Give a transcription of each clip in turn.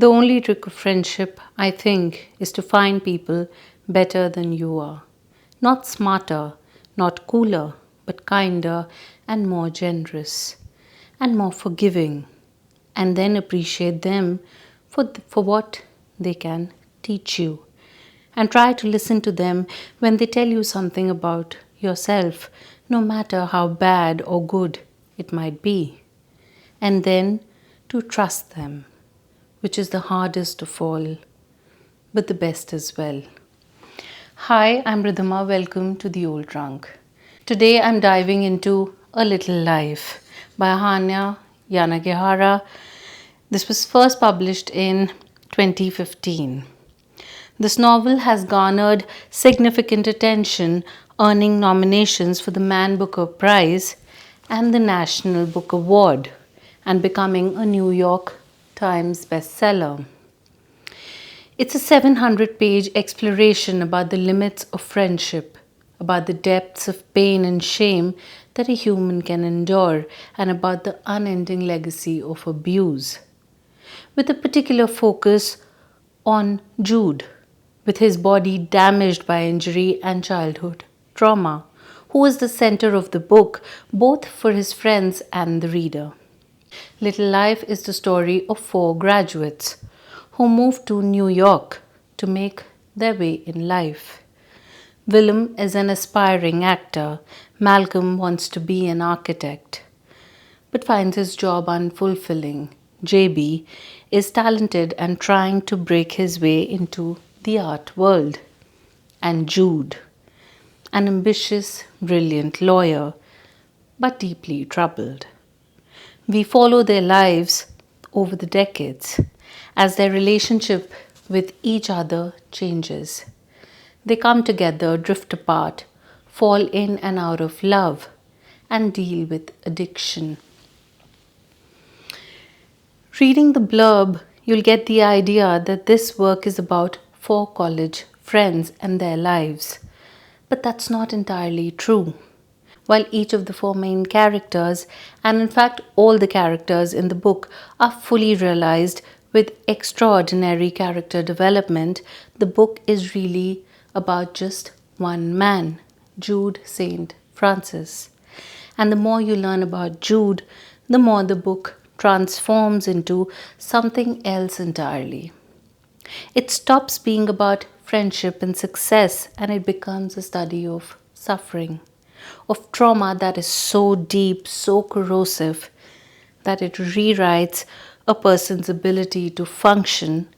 The only trick of friendship, I think, is to find people better than you are. Not smarter, not cooler, but kinder and more generous and more forgiving. And then appreciate them for what they can teach you. And try to listen to them when they tell you something about yourself, no matter how bad or good it might be. And then to trust them, which is the hardest of all, but the best as well. Hi, I'm Ridhima. Welcome to The Old Drunk. Today I'm diving into A Little Life by Hanya Yanagihara. This was first published in 2015. This novel has garnered significant attention, earning nominations for the Man Booker Prize and the National Book Award, and becoming a New York Times bestseller. It's a 700-page exploration about the limits of friendship, about the depths of pain and shame that a human can endure, and about the unending legacy of abuse. With a particular focus on Jude, with his body damaged by injury and childhood trauma, who is the center of the book, both for his friends and the reader. Little Life is the story of 4 graduates who moved to New York to make their way in life. Willem is an aspiring actor. Malcolm wants to be an architect, but finds his job unfulfilling. JB is talented and trying to break his way into the art world. And Jude, an ambitious, brilliant lawyer, but deeply troubled. We follow their lives over the decades as their relationship with each other changes. They come together, drift apart, fall in and out of love, and deal with addiction. Reading the blurb, you'll get the idea that this work is about 4 college friends and their lives. But that's not entirely true. While each of the 4 main characters, and in fact all the characters in the book, are fully realized with extraordinary character development, the book is really about just one man, Jude St. Francis. And the more you learn about Jude, the more the book transforms into something else entirely. It stops being about friendship and success, and it becomes a study of suffering, of trauma that is so deep, so corrosive, that it rewrites a person's ability to function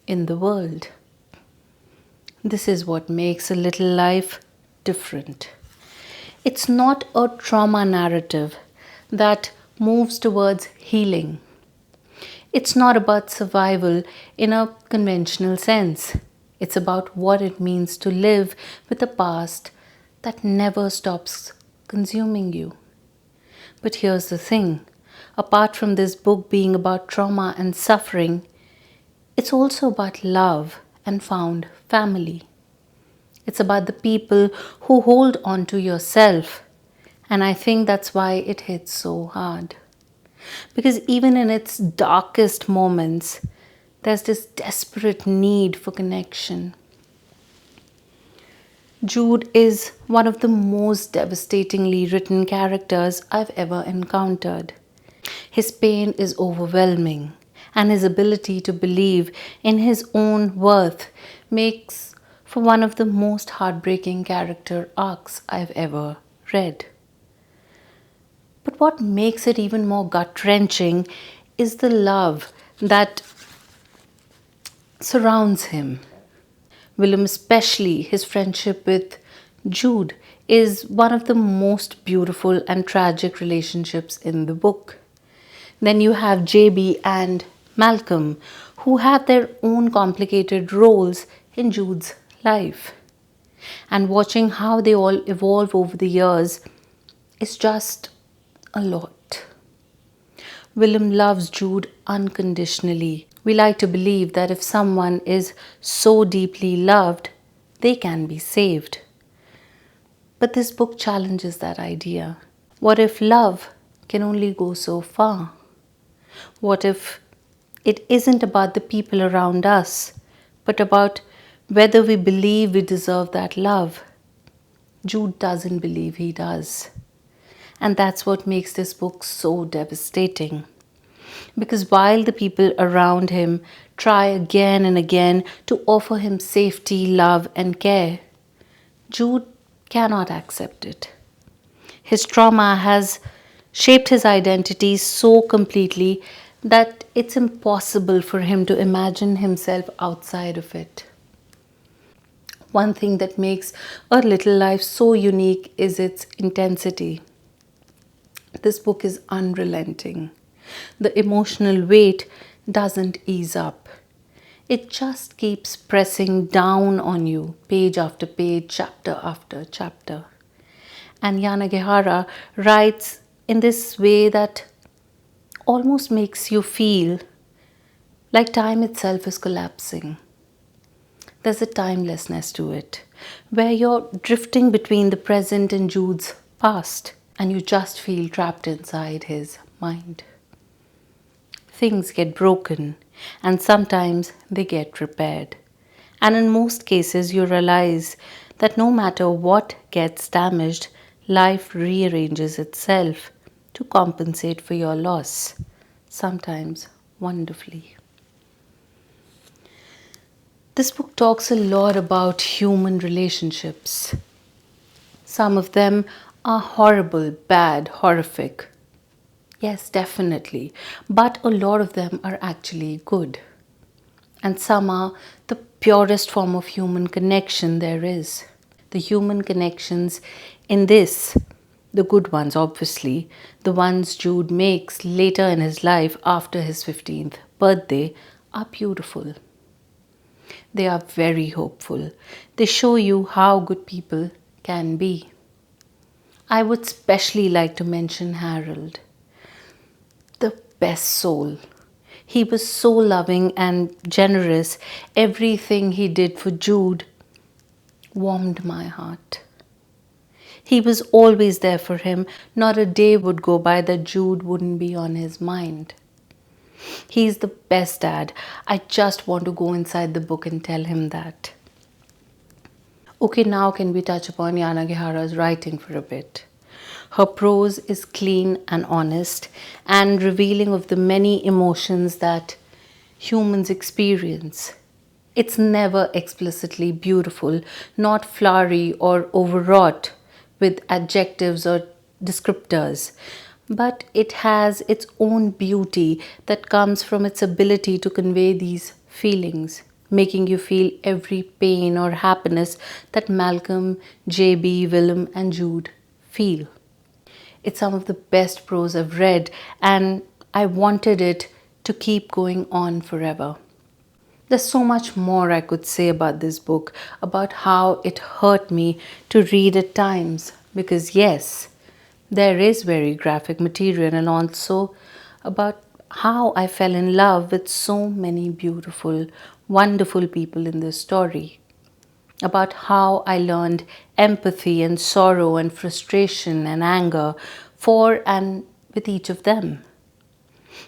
in the world. This is what makes A Little Life different. It's not a trauma narrative that moves towards healing. It's not about survival in a conventional sense. It's about what it means to live with a past that never stops consuming you. But here's the thing. Apart from this book being about trauma and suffering, it's also about love and found family. It's about the people who hold on to yourself. And I think that's why it hits so hard. Because even in its darkest moments, there's this desperate need for connection. Jude is one of the most devastatingly written characters I've ever encountered. His pain is overwhelming, and his ability to believe in his own worth makes for one of the most heartbreaking character arcs I've ever read. But what makes it even more gut-wrenching is the love that surrounds him. Willem, especially his friendship with Jude, is one of the most beautiful and tragic relationships in the book. Then you have JB and Malcolm, who have their own complicated roles in Jude's life. And watching how they all evolve over the years is just a lot. Willem loves Jude unconditionally. We like to believe that if someone is so deeply loved, they can be saved. But this book challenges that idea. What if love can only go so far? What if It isn't about the people around us, but about whether we believe we deserve that love. Jude doesn't believe he does. And that's what makes this book so devastating. Because while the people around him try again and again to offer him safety, love, and care, Jude cannot accept it. His trauma has shaped his identity so completely that it's impossible for him to imagine himself outside of it. One thing that makes A Little Life so unique is its intensity. This book is unrelenting. The emotional weight doesn't ease up. It just keeps pressing down on you, page after page, chapter after chapter. And Yanagihara writes in this way that almost makes you feel like time itself is collapsing. There's a timelessness to it, where you're drifting between the present and Jude's past, and you just feel trapped inside his mind. Things get broken, and sometimes they get repaired. And in most cases, you realize that no matter what gets damaged, life rearranges itself to compensate for your loss, sometimes wonderfully. This book talks a lot about human relationships. Some of them are horrible, bad, horrific. Yes, definitely. But a lot of them are actually good. And some are the purest form of human connection there is. The human connections in this, the good ones obviously, the ones Jude makes later in his life after his 15th birthday, are beautiful. They are very hopeful. They show you how good people can be. I would especially like to mention Harold, the best soul. He was so loving and generous. Everything he did for Jude warmed my heart. He was always there for him. Not a day would go by that Jude wouldn't be on his mind. He's the best dad. I just want to go inside the book and tell him that. Okay, now can we touch upon Yanagihara's writing for a bit? Her prose is clean and honest and revealing of the many emotions that humans experience. It's never explicitly beautiful, not flowery or overwrought with adjectives or descriptors, but it has its own beauty that comes from its ability to convey these feelings, making you feel every pain or happiness that Malcolm, JB, Willem, and Jude feel. It's some of the best prose I've read, and I wanted it to keep going on forever. There's so much more I could say about this book, about how it hurt me to read at times. Because, yes, there is very graphic material, and also about how I fell in love with so many beautiful, wonderful people in this story. About how I learned empathy and sorrow and frustration and anger for and with each of them.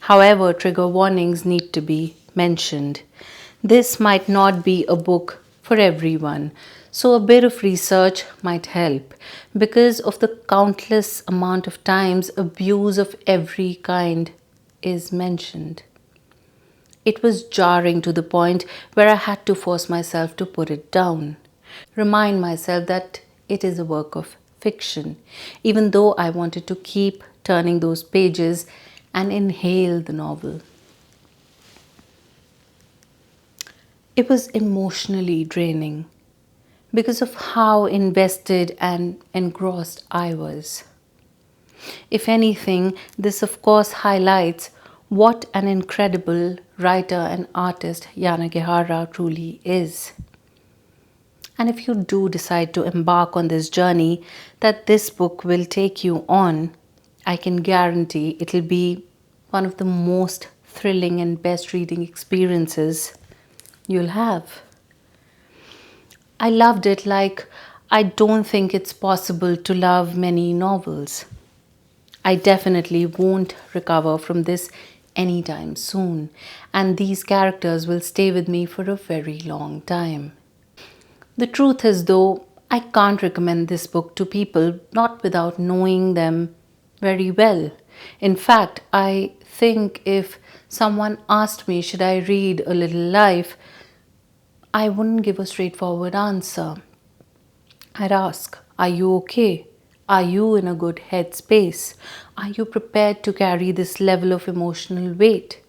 However, trigger warnings need to be mentioned. This might not be a book for everyone, so a bit of research might help because of the countless amount of times abuse of every kind is mentioned. It was jarring to the point where I had to force myself to put it down, remind myself that it is a work of fiction, even though I wanted to keep turning those pages and inhale the novel. It was emotionally draining because of how invested and engrossed I was. If anything, this of course highlights what an incredible writer and artist Yanagihara truly is. And if you do decide to embark on this journey that this book will take you on, I can guarantee it'll be one of the most thrilling and best reading experiences you'll have. I loved it like I don't think it's possible to love many novels. I definitely won't recover from this anytime soon, and these characters will stay with me for a very long time. The truth is, though, I can't recommend this book to people not without knowing them very well. In fact, I think if someone asked me, should I read A Little Life, I wouldn't give a straightforward answer. I'd ask, are you okay? Are you in a good headspace? Are you prepared to carry this level of emotional weight?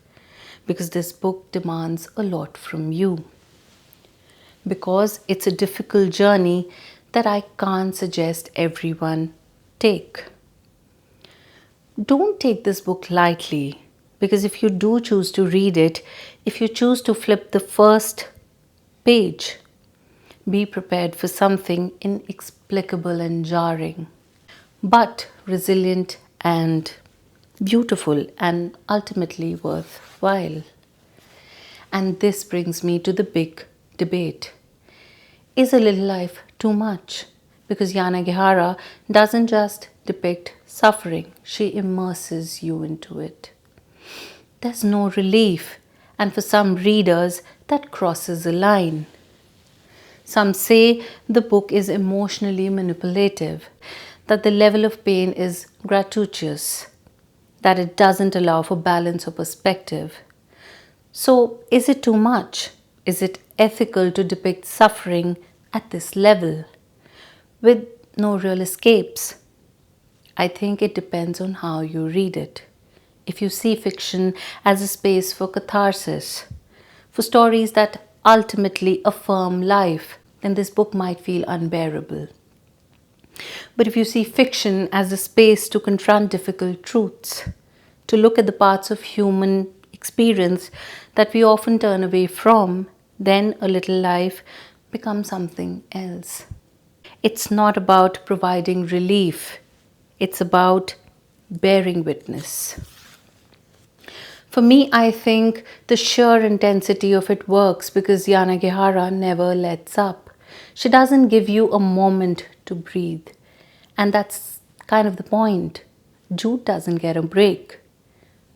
Because this book demands a lot from you. Because it's a difficult journey that I can't suggest everyone take. Don't take this book lightly, because if you do choose to read it, if you choose to flip the first page, be prepared for something inexplicable and jarring, but resilient and beautiful and ultimately worthwhile. And this brings me to the big debate. Is A Little Life too much? Because Yanagihara doesn't just depict suffering, she immerses you into it. There's no relief, and for some readers, that crosses a line. Some say the book is emotionally manipulative, that the level of pain is gratuitous, that it doesn't allow for balance or perspective. So, is it too much? Is it ethical to depict suffering at this level with no real escapes? I think it depends on how you read it. If you see fiction as a space for catharsis, for stories that ultimately affirm life, then this book might feel unbearable. But if you see fiction as a space to confront difficult truths, to look at the parts of human experience that we often turn away from, then A Little Life becomes something else. It's not about providing relief, it's about bearing witness. For me, I think the sheer intensity of it works because Yanagihara never lets up. She doesn't give you a moment to breathe. And that's kind of the point. Jude doesn't get a break.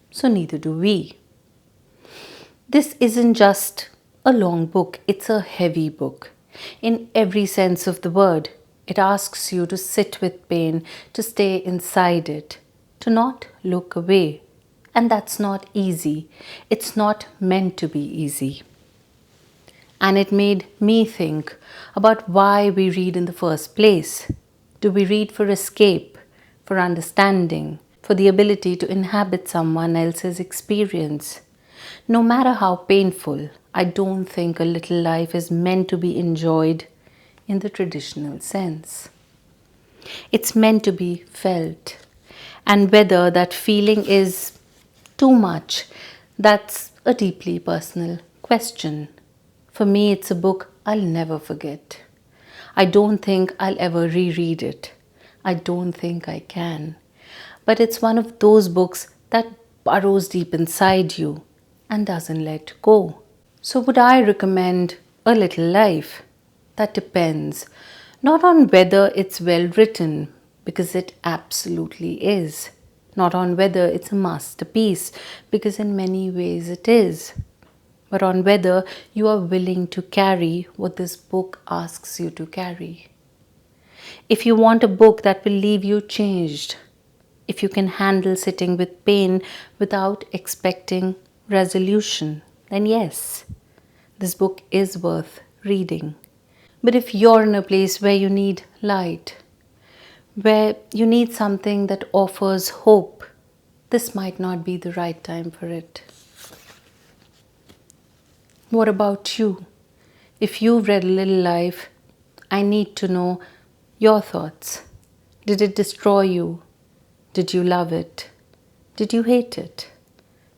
So neither do we. This isn't just a long book, it's a heavy book. In every sense of the word, it asks you to sit with pain, to stay inside it, to not look away. And that's not easy. It's not meant to be easy. And it made me think about why we read in the first place. Do we read for escape, for understanding, for the ability to inhabit someone else's experience? No matter how painful, I don't think A Little Life is meant to be enjoyed in the traditional sense. It's meant to be felt. And whether that feeling is too much, that's a deeply personal question. For me, it's a book I'll never forget. I don't think I'll ever reread it. I don't think I can. But it's one of those books that burrows deep inside you and doesn't let go. So would I recommend A Little Life? That depends. Not on whether it's well written, because it absolutely is. Not on whether it's a masterpiece, because in many ways it is. But on whether you are willing to carry what this book asks you to carry. If you want a book that will leave you changed, if you can handle sitting with pain without expecting resolution, then yes, this book is worth reading. But if you're in a place where you need light, where you need something that offers hope, this might not be the right time for it. What about you? If you've read A Little Life, I need to know your thoughts. Did it destroy you? Did you love it? Did you hate it?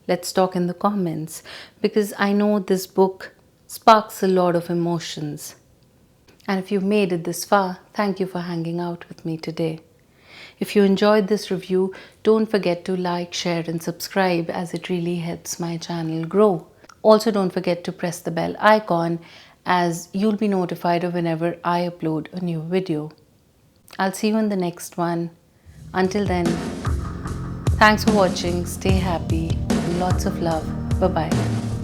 Let's talk in the comments, because I know this book sparks a lot of emotions. And if you've made it this far, thank you for hanging out with me today. If you enjoyed this review, don't forget to like, share and subscribe, as it really helps my channel grow. Also, don't forget to press the bell icon, as you'll be notified of whenever I upload a new video. I'll see you in the next one. Until then, thanks for watching, stay happy, Lots of love. Bye bye.